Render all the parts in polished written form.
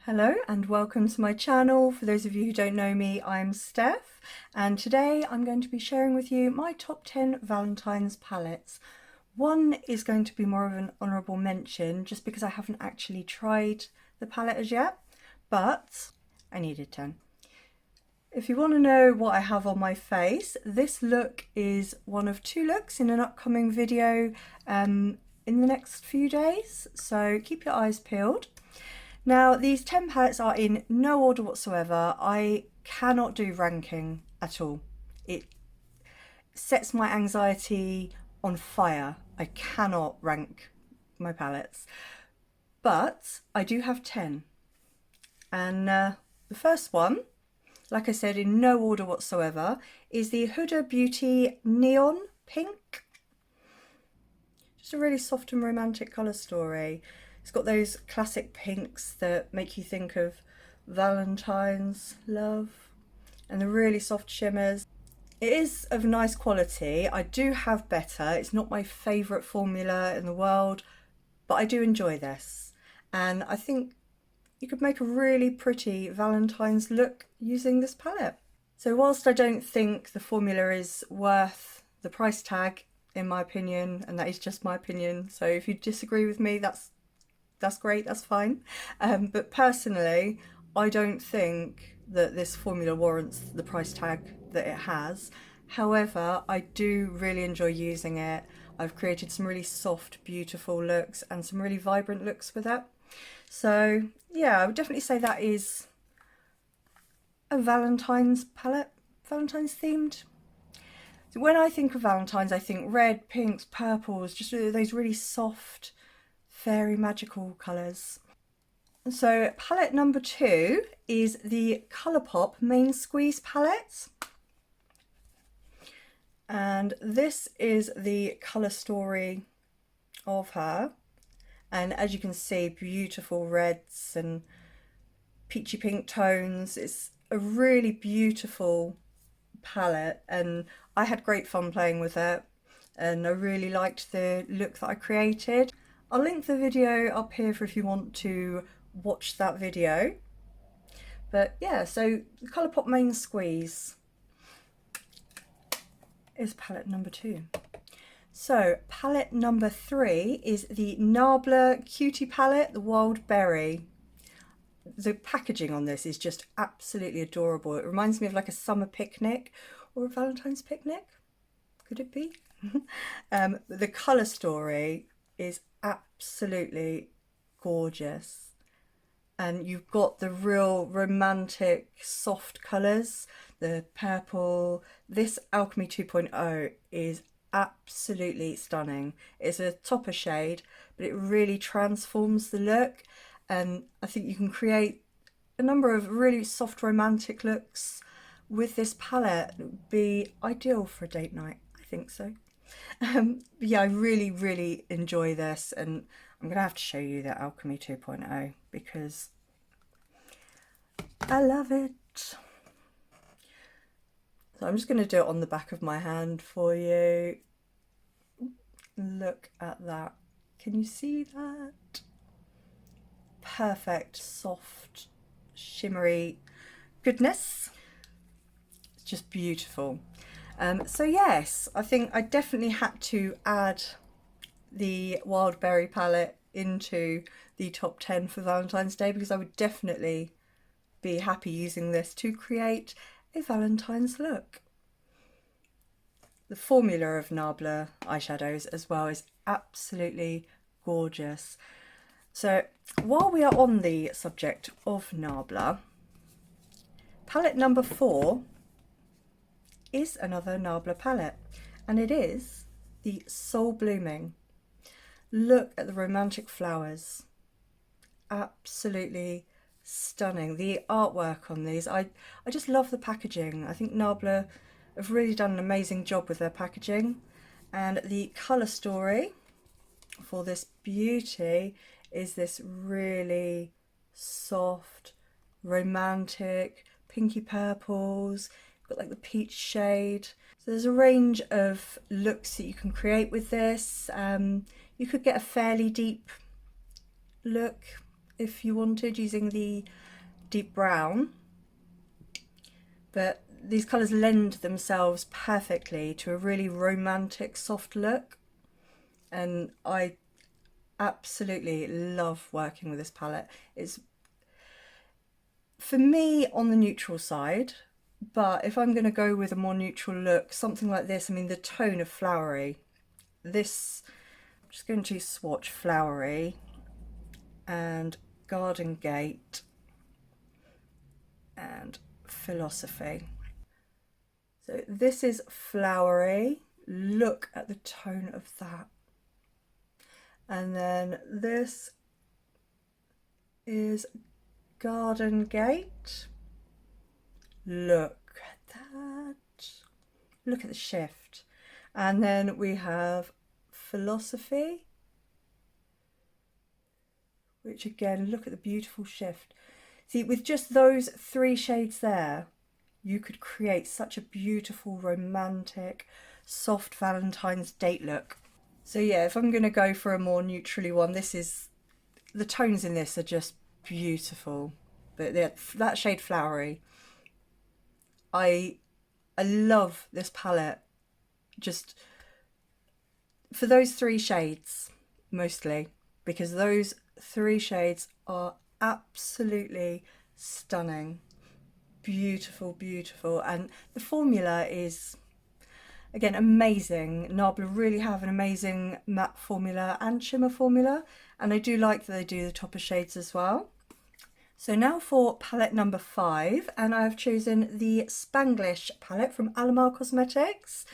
Hello and welcome to my channel. For those of you who don't know me, I'm Steph, and today I'm going to be sharing with you my top 10 Valentine's palettes. One is going to be more of an honourable mention just because I haven't actually tried the palette as yet, but I needed 10. If you want to know what I have on my face, this look is one of two looks in an upcoming video in the next few days, so keep your eyes peeled. Now, these 10 palettes are in no order whatsoever. I cannot do ranking at all. It sets my anxiety on fire. I cannot rank my palettes. But I do have 10. And the first one, like I said, in no order whatsoever, is the Huda Beauty Neon Pink. Just a really soft and romantic colour story. It's got those classic pinks that make you think of Valentines, love, and the really soft shimmers. It is of nice quality. I do have better. It's not my favourite formula in the world, but I do enjoy this. And I think you could make a really pretty Valentine's look using this palette. So whilst I don't think the formula is worth the price tag, in my opinion, and that is just my opinion, so if you disagree with me, that's great, that's fine. But personally, I don't think that this formula warrants the price tag that it has. However, I do really enjoy using it. I've created some really soft, beautiful looks and some really vibrant looks with it. So yeah, I would definitely say that is a Valentine's palette, Valentine's themed. So when I think of Valentine's, I think red, pinks, purples, just those really soft, fairy magical colours. So palette number 2 is the Colourpop Main Squeeze palette, and this is the colour story of her, and as you can see, beautiful reds and peachy pink tones. It's a really beautiful palette and I had great fun playing with it, and I really liked the look that I created. I'll link the video up here for if you want to watch that video. But yeah, so the Colourpop Main Squeeze is palette number 2. So palette number 3 is the Nabla Cutie palette, the Wild Berry. The packaging on this is just absolutely adorable. It reminds me of like a summer picnic or a Valentine's picnic. Could it be? The colour story is absolutely gorgeous, and you've got the real romantic soft colours, the purple. This Alchemy 2.0 is absolutely stunning. It's a topper shade, but it really transforms the look, and I think you can create a number of really soft romantic looks with this palette. It would be ideal for a date night, I think so. Yeah, I really enjoy this, and I'm gonna have to show you the Alchemy 2.0 because I love it. So I'm just going to do it on the back of my hand for you. Look at that. Can you see that? Perfect, soft, shimmery goodness. It's just beautiful. So yes, I think I definitely had to add the Wild Berry palette into the top 10 for Valentine's Day, because I would definitely be happy using this to create a Valentine's look. The formula of Nabla eyeshadows as well is absolutely gorgeous. So while we are on the subject of Nabla, palette number 4 is another Nabla palette, and it is the Soul Blooming. Look at the romantic flowers. Absolutely stunning. The artwork on these, I just love the packaging. I think Nabla have really done an amazing job with their packaging, and the colour story for this beauty is this really soft, romantic, pinky purples. Got like the peach shade. So there's a range of looks that you can create with this. You could get a fairly deep look if you wanted, using the deep brown. But these colours lend themselves perfectly to a really romantic, soft look. And I absolutely love working with this palette. It's, for me, on the neutral side, but if I'm going to go with a more neutral look, something like this, I mean, the tone of flowery, this, I'm just going to swatch flowery and garden gate and philosophy. So this is flowery, look at the tone of that. And then this is garden gate, look at that, look at the shift. And then we have philosophy, which again, look at the beautiful shift. See, with just those 3 shades there, you could create such a beautiful, romantic, soft Valentine's date look. So yeah, if I'm going to go for a more neutrally one, this is, the tones in this are just beautiful. But that shade flowery, I love this palette just for those 3 shades mostly, because those 3 shades are absolutely stunning. Beautiful, beautiful. And the formula is, again, amazing. Nabla really have an amazing matte formula and shimmer formula, and I do like that they do the topper shades as well. So now for palette number 5, and I've chosen the Spanglish palette from Alamar Cosmetics.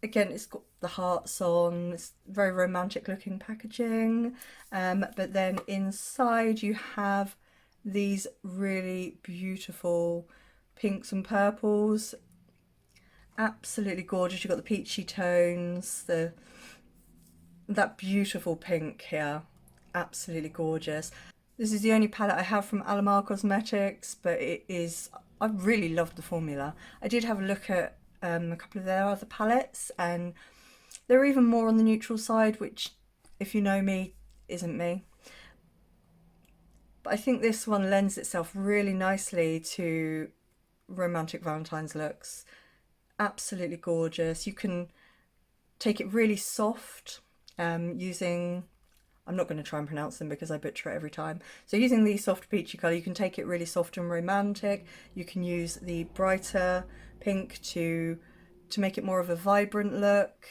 Again, it's got the hearts on, it's very romantic looking packaging, but then inside you have these really beautiful pinks and purples. Absolutely gorgeous. You've got the peachy tones, that beautiful pink here, absolutely gorgeous. This is the only palette I have from Alamar Cosmetics, but I really loved the formula. I did have a look at a couple of their other palettes, and they're even more on the neutral side, which, if you know me, isn't me. But I think this one lends itself really nicely to romantic Valentine's looks. Absolutely gorgeous. You can take it really soft using, I'm not going to try and pronounce them because I butcher it every time. So using the soft peachy colour, you can take it really soft and romantic. You can use the brighter pink to make it more of a vibrant look.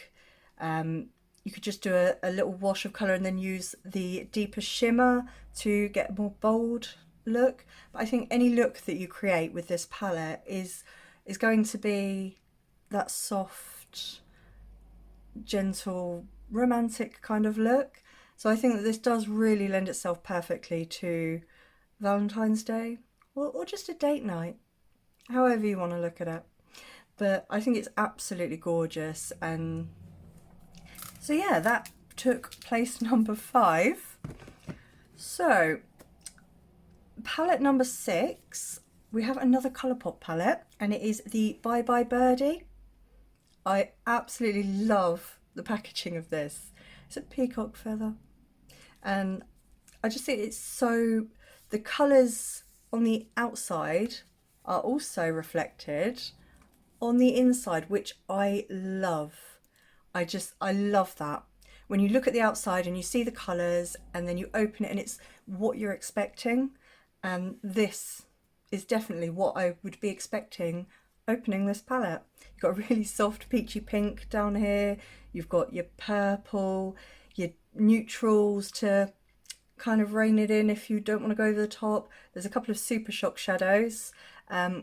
You could just do a little wash of colour and then use the deeper shimmer to get a more bold look. But I think any look that you create with this palette is going to be that soft, gentle, romantic kind of look. So I think that this does really lend itself perfectly to Valentine's Day or just a date night, however you want to look at it. But I think it's absolutely gorgeous. And so yeah, that took place number 5. So palette number 6, we have another Colourpop palette, and it is the Bye Bye Birdie. I absolutely love the packaging of this. It's a peacock feather, and I just think it's so, the colours on the outside are also reflected on the inside, which I love. I love that. When you look at the outside and you see the colours and then you open it and it's what you're expecting, and this is definitely what I would be expecting opening this palette. You've got a really soft peachy pink down here, you've got your purple, your neutrals to kind of rein it in if you don't want to go over the top. There's a couple of super shock shadows,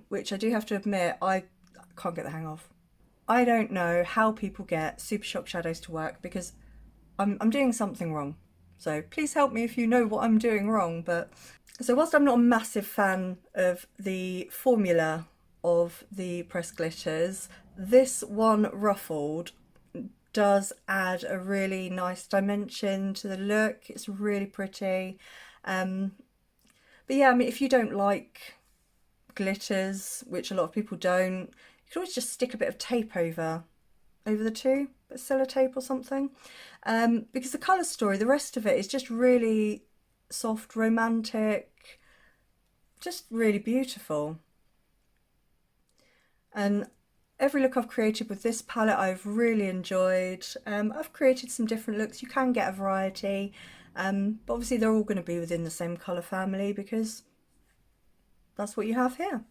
which I do have to admit I can't get the hang of. I don't know how people get super shock shadows to work, because I'm doing something wrong. So please help me if you know what I'm doing wrong. But so whilst I'm not a massive fan of the formula of the pressed glitters, this one ruffled does add a really nice dimension to the look. It's really pretty. But yeah, I mean, if you don't like glitters, which a lot of people don't, you can always just stick a bit of tape over the two, but sellotape or something. Because the colour story, the rest of it is just really soft, romantic, just really beautiful. And every look I've created with this palette I've really enjoyed. I've created some different looks. You can get a variety, but obviously they're all going to be within the same colour family because that's what you have here.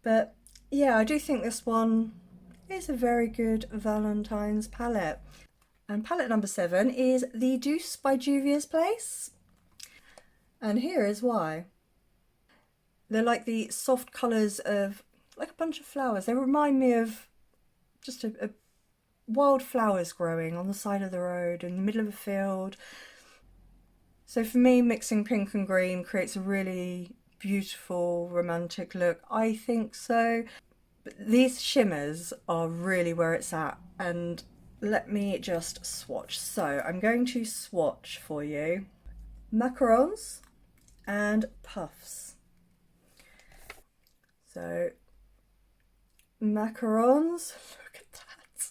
But yeah, I do think this one is a very good Valentine's palette. And palette number 7 is the Deuce by Juvia's Place. And here is why. They're like the soft colours of like a bunch of flowers. They remind me of just a wild flowers growing on the side of the road in the middle of a field. So for me, mixing pink and green creates a really beautiful romantic look. I think so. But these shimmers are really where it's at. And let me just swatch. So I'm going to swatch for you macarons and puffs. So macarons, look at that.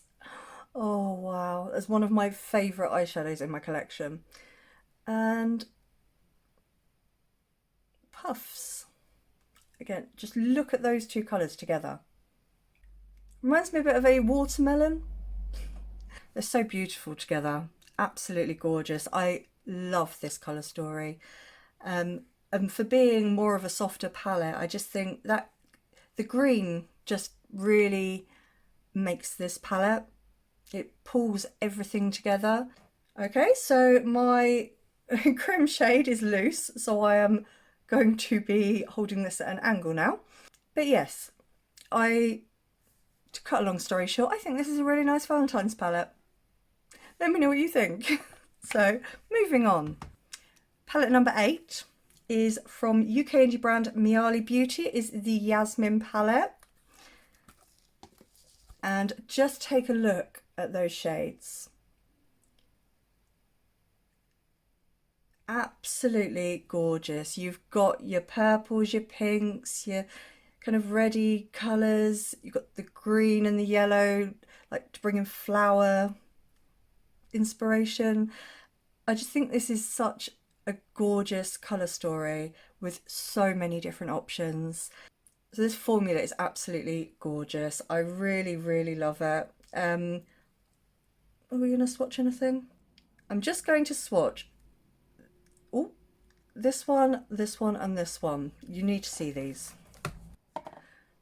Oh wow, that's one of my favourite eyeshadows in my collection. And puffs, again, just look at those two colours together. Reminds me a bit of a watermelon. They're so beautiful together, absolutely gorgeous. I love this colour story. And for being more of a softer palette, I just think that the green just really makes this palette. It pulls everything together. Okay, so my cream shade is loose, so I am going to be holding this at an angle now. But yes, to cut a long story short, I think this is a really nice Valentine's palette. Let me know what you think. So moving on. Palette number 8 is from UK indie brand Myali Beauty. It is the Yasmin Palette. And just take a look at those shades. Absolutely gorgeous. You've got your purples, your pinks, your kind of reddy colours. You've got the green and the yellow, like to bring in flower inspiration. I just think this is such a gorgeous colour story with so many different options. So this formula is absolutely gorgeous. I really, really love it. Are we going to swatch anything? I'm just going to swatch. Oh, this one, and this one. You need to see these.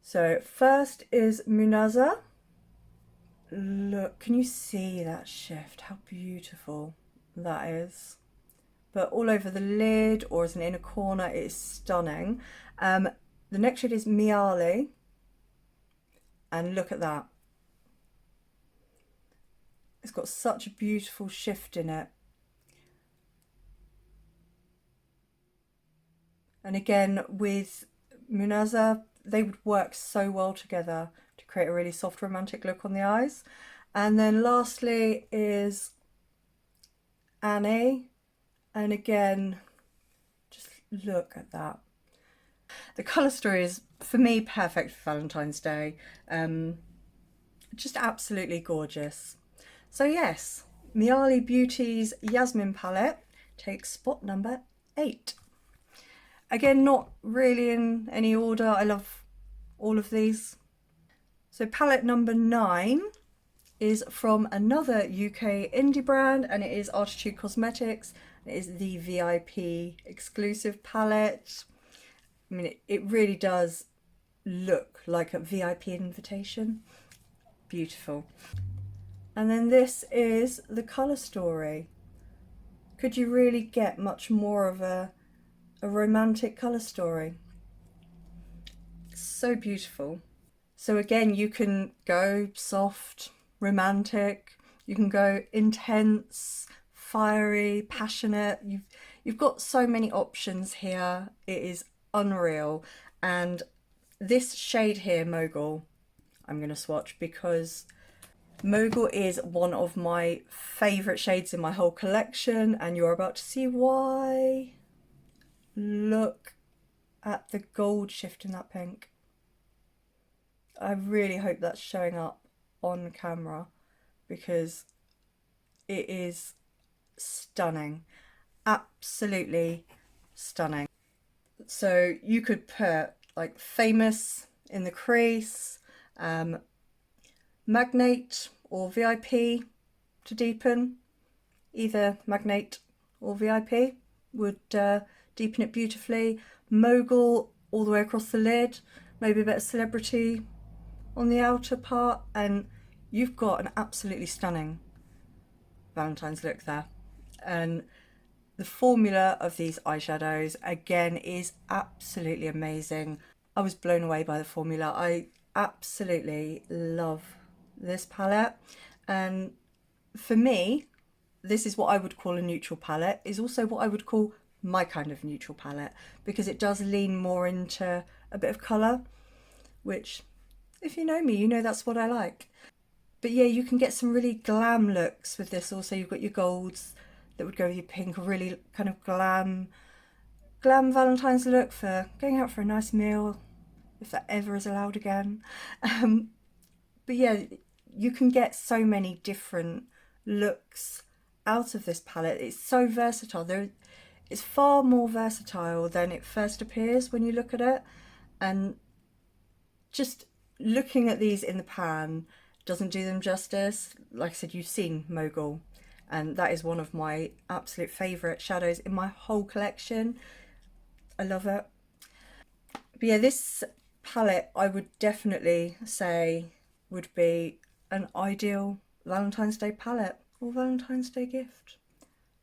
So first is Munaza. Look, can you see that shift? How beautiful that is. But all over the lid or as an inner corner, it is stunning. The next shade is Myali. And look at that. It's got such a beautiful shift in it. And again, with Munaza, they would work so well together to create a really soft romantic look on the eyes. And then lastly is Annie. And again, just look at that. The colour story is, for me, perfect for Valentine's Day. Just absolutely gorgeous. So yes, Myali Beauty's Yasmin Palette takes spot number 8. Again, not really in any order. I love all of these. So palette number 9 is from another UK indie brand, and it is Arttitude Cosmetics. It is the VIP exclusive palette. I mean, it really does look like a VIP invitation. Beautiful. And then this is the colour story. Could you really get much more of a romantic colour story? So beautiful. So again, you can go soft, romantic, you can go intense, fiery, passionate. You've got so many options here. It is unreal. And this shade here, Mogul, I'm going to swatch because Mogul is one of my favourite shades in my whole collection, and you're about to see why. Look at the gold shift in that pink. I really hope that's showing up on camera because it is stunning. Absolutely stunning. So you could put like Famous in the crease, Magnate or VIP to deepen. Either Magnate or VIP would deepen it beautifully. Mogul all the way across the lid, maybe a bit of Celebrity on the outer part, and you've got an absolutely stunning Valentine's look there. And the formula of these eyeshadows again is absolutely amazing. I was blown away by the formula. I absolutely love this palette, and for me this is what I would call a neutral palette, is also what I would call my kind of neutral palette, because it does lean more into a bit of colour, which if you know me, you know that's what I like. But yeah, you can get some really glam looks with this. Also, you've got your golds that would go with your pink, a really kind of glam Valentine's look for going out for a nice meal, if that ever is allowed again. But yeah, you can get so many different looks out of this palette. It's so versatile. It's far more versatile than it first appears when you look at it, and just looking at these in the pan doesn't do them justice. Like I said, you've seen Mogul, and that is one of my absolute favourite shadows in my whole collection. I love it. But yeah, this palette I would definitely say would be an ideal Valentine's Day palette or Valentine's Day gift.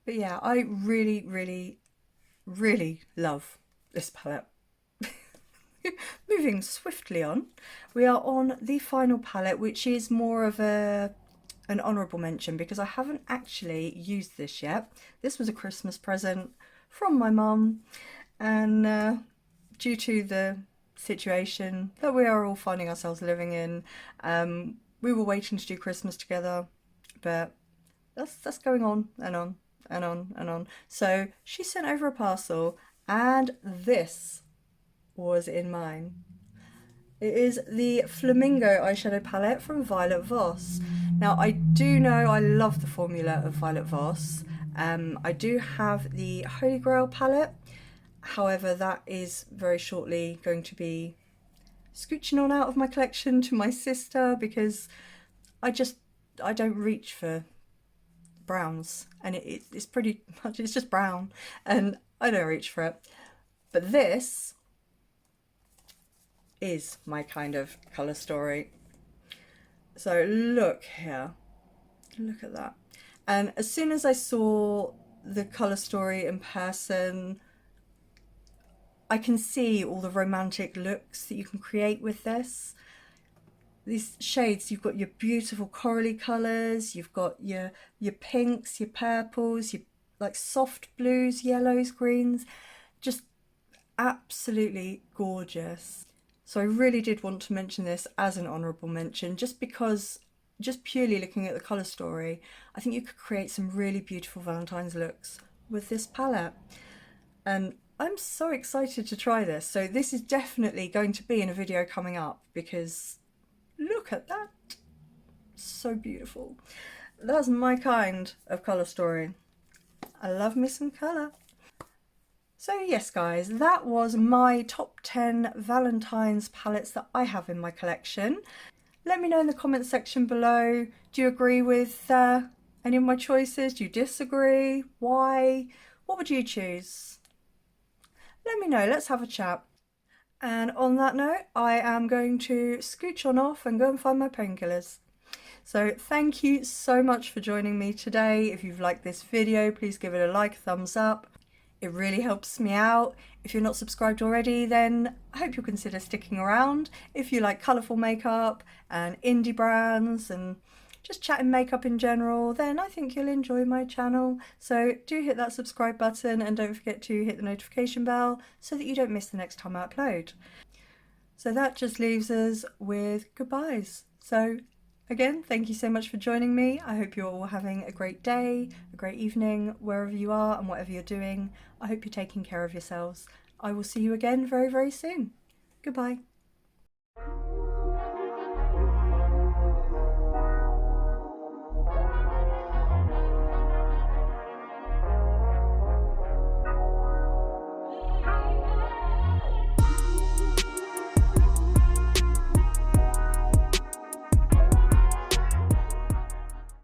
But yeah, I really, really, really love this palette. Moving swiftly on, we are on the final palette, which is more of an honourable mention because I haven't actually used this yet. This was a Christmas present from my mum, and due to the situation that we are all finding ourselves living in, we were waiting to do Christmas together, but that's going on and on and on and on. So she sent over a parcel, and this was in mine. It is the Flamingo eyeshadow palette from Violet Voss. Now, I do know I love the formula of Violet Voss. I do have the Holy Grail palette. However, that is very shortly going to be scooching on out of my collection to my sister, because I don't reach for browns, and it's pretty much, it's just brown and I don't reach for it. But this is my kind of colour story. So look here, look at that. And as soon as I saw the colour story in person, I can see all the romantic looks that you can create with this. These shades, you've got your beautiful corally colours, you've got your pinks, your purples, your like soft blues, yellows, greens, just absolutely gorgeous. So I really did want to mention this as an honourable mention, just because, just purely looking at the colour story, I think you could create some really beautiful Valentine's looks with this palette. And I'm so excited to try this. So this is definitely going to be in a video coming up, because look at that. So beautiful. That's my kind of colour story. I love me some colour. So yes guys, that was my top 10 Valentine's palettes that I have in my collection. Let me know in the comment section below, do you agree with any of my choices? Do you disagree? Why? What would you choose? Let me know, let's have a chat. And on that note, I am going to scooch on off and go and find my painkillers. So thank you so much for joining me today. If you've liked this video, please give it a like, thumbs up. It really helps me out. If you're not subscribed already, then I hope you'll consider sticking around. If you like colourful makeup and indie brands and just chatting makeup in general, then I think you'll enjoy my channel. So do hit that subscribe button, and don't forget to hit the notification bell so that you don't miss the next time I upload. So that just leaves us with goodbyes. So again, thank you so much for joining me. I hope you're all having a great day, a great evening, wherever you are and whatever you're doing. I hope you're taking care of yourselves. I will see you again very, very soon. Goodbye.